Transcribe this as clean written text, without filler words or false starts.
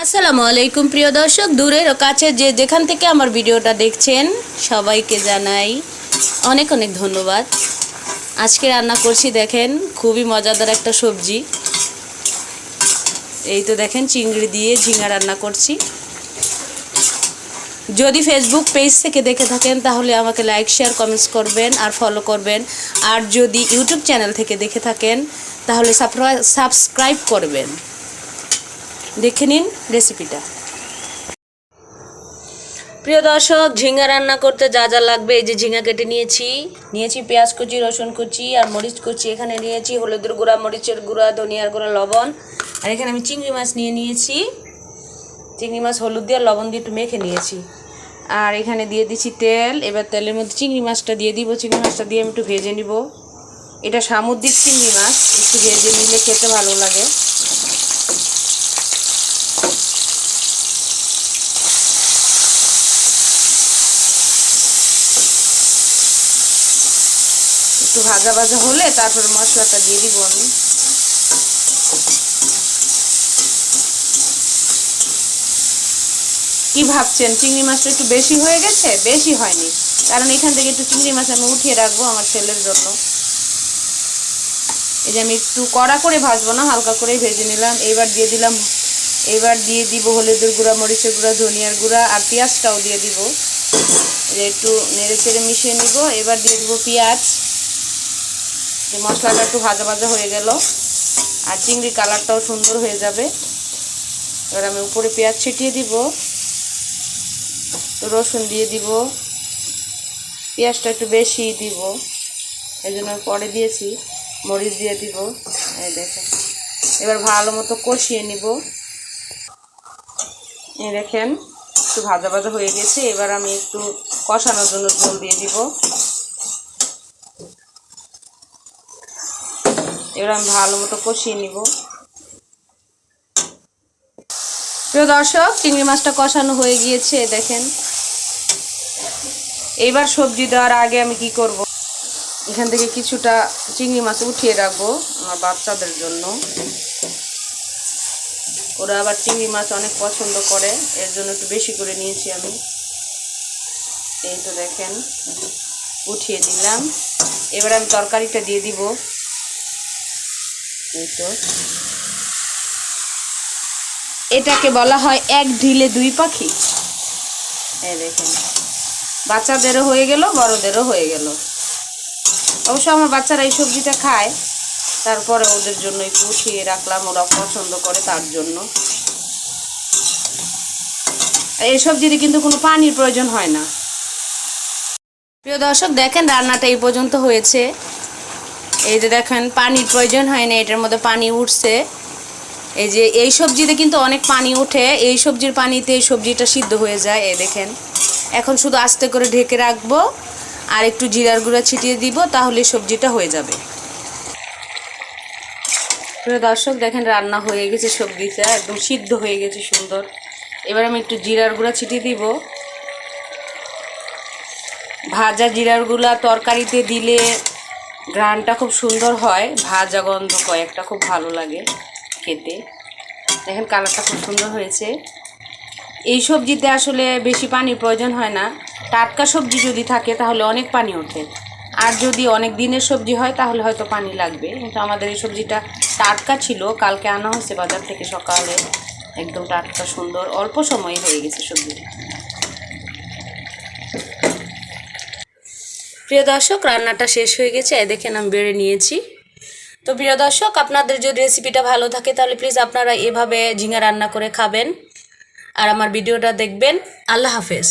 আসসালামু আলাইকুম প্রিয় দর্শক, দূরের ও কাছের যে যেখান থেকে আমার ভিডিওটা দেখছেন সবাইকে জানাই অনেক অনেক ধন্যবাদ। আজকে রান্না করছি, দেখেন খুবই মজাদার একটা সবজি। এই তো দেখেন চিংড়ি দিয়ে ঝিঙা রান্না করছি। যদি ফেসবুক পেজ থেকে দেখে থাকেন তাহলে আমাকে লাইক শেয়ার কমেন্টস করবেন আর ফলো করবেন। আর যদি ইউটিউব চ্যানেল থেকে দেখে থাকেন তাহলে সাবস্ক্রাইব করবেন। দেখে নিন রেসিপিটা। প্রিয় দর্শক, ঝিঙা রান্না করতে যা যা লাগবে, এই যে ঝিঙা কেটে নিয়েছি পেঁয়াজ কুচি, রসুন কুচি আর মরিচ কুচি। এখানে নিয়েছি হলুদের গুঁড়া, মরিচের গুঁড়া, ধনিয়ার গুঁড়া, লবণ। আর এখানে আমি চিংড়ি মাছ নিয়েছি। চিংড়ি মাছ হলুদ দিয়ে লবণ দিয়ে একটু মেখে নিয়েছি। আর এখানে দিয়ে দিচ্ছি তেল। এবার তেলের মধ্যে চিংড়ি মাছটা দিয়ে দিব। চিংড়ি মাছটা দিয়ে আমি একটু ভেজে নিব। এটা সামুদ্রিক চিংড়ি মাছ, একটু ভেজে নিলে খেতে ভালো লাগে। একটু ভাজা ভাজা হলে তারপর মশলাটা দিয়ে দিব আমি। কি ভাবছেন, চিংড়ি মাছটা একটু বেশি হয়ে গেছে? বেশি হয়নি, কারণ এখান থেকে একটু চিংড়ি মাছ আমি উঠিয়ে রাখবো আমার ছেলের জন্য। এই যে আমি একটু কড়া করে ভাজবো না, হালকা করেই ভেজে নিলাম। এবার দিয়ে দিব হলুদের গুঁড়া, মরিচের গুঁড়া, ধনিয়ার গুঁড়া আর পেঁয়াজটাও দিয়ে দিব। একটু নেড়ে চেড়ে মিশিয়ে নিব। এবার দিয়ে দিব পেঁয়াজ। মশলাটা একটু ভাজা ভাজা হয়ে গেল আর চিংড়ির কালারটাও সুন্দর হয়ে যাবে। এবার আমি উপরে পেঁয়াজ ছিটিয়ে দিব, রসুন দিয়ে দিব। পেঁয়াজটা একটু বেশি দিব, এই জন্য পরে দিয়েছি। মরিচ দিয়ে দিব। এই দেখেন, এবার ভালো মতো কষিয়ে নিব। এই দেখেন একটু ভাজা ভাজা হয়ে গেছে। এবার আমি একটু কষানোর জন্য ঝোল দিয়ে দিব। এবার আমি ভালো মতো কষিয়ে নিব। প্রিয় দর্শক, চিংড়ি মাছটা কষানো হয়ে গিয়েছে দেখেন। এইবার সবজি দেওয়ার আগে আমি কি করব, এখান থেকে কিছুটা চিংড়ি মাছ উঠিয়ে রাখবো আমার বাচ্চাদের জন্য। ওরা আবার চিংড়ি মাছ অনেক পছন্দ করে, এর জন্য একটু বেশি করে নিয়েছি আমি। এই তো দেখেন উঠিয়ে দিলাম। এবার আমি তরকারিটা দিয়ে দিব। এই তো, এটাকে বলা হয় এক ঢিলে দুই পাখি। এই দেখেন, বাচ্চাদেরও হয়ে গেল, বড়দেরও হয়ে গেল। অবশ্য আমার বাচ্চারা এই সবজিটা খায়, তারপরে ওদের জন্য একটু উঠিয়ে রাখলাম, ওরা পছন্দ করে তার জন্য। এই সবজিতে কিন্তু কোনো পানির প্রয়োজন হয় না। প্রিয় দর্শক, দেখেন রান্নাটা এই পর্যন্ত হয়েছে। এই যে দেখেন পানির প্রয়োজন হয় না, এটার মধ্যে পানি উঠছে। এই যে এই সবজিতে কিন্তু অনেক পানি ওঠে, এই সবজির পানিতে এই সবজিটা সিদ্ধ হয়ে যায়। এই দেখেন, এখন শুধু আস্তে করে ঢেকে রাখবো আর একটু জিরার গুঁড়া ছিটিয়ে দিব, তাহলে সবজিটা হয়ে যাবে। প্রিয় দর্শক, দেখেন রান্না হয়ে গেছে, সবজিটা একদম সিদ্ধ হয়ে গেছে সুন্দর। এবার আমি একটু জিরার গুঁড়া ছিটিয়ে দিব। ভাজা জিরার গুঁড়া তরকারিতে দিলে ঘ্রাণটা খুব সুন্দর হয়, ভাজা গন্ধ কয়েকটা খুব ভালো লাগে খেতে। দেখেন কালারটা খুব সুন্দর হয়েছে। এই সবজিতে আসলে বেশি পানির প্রয়োজন হয় না। টাটকা সবজি যদি থাকে তাহলে অনেক পানি ওঠে, আর যদি অনেক দিনের সবজি হয় তাহলে হয়তো পানি লাগবে। কিন্তু আমাদের এই সবজিটা টাটকা ছিল, কালকে আনা হয়েছে বাজার থেকে সকালে, একদম টাটকা সুন্দর, অল্প সময়ে হয়ে গেছে সবজিটা। প্রিয় দর্শক, রান্নাটা শেষ হয়ে গেছে, দেখেন আমি বেড়ে নিয়েছি। তো প্রিয় দর্শক, আপনাদের যদি রেসিপিটা ভালো থাকে তাহলে প্লিজ আপনারা এভাবে ঝিঙা রান্না করে খাবেন আর আমার ভিডিওটা দেখবেন। আল্লাহ হাফেজ।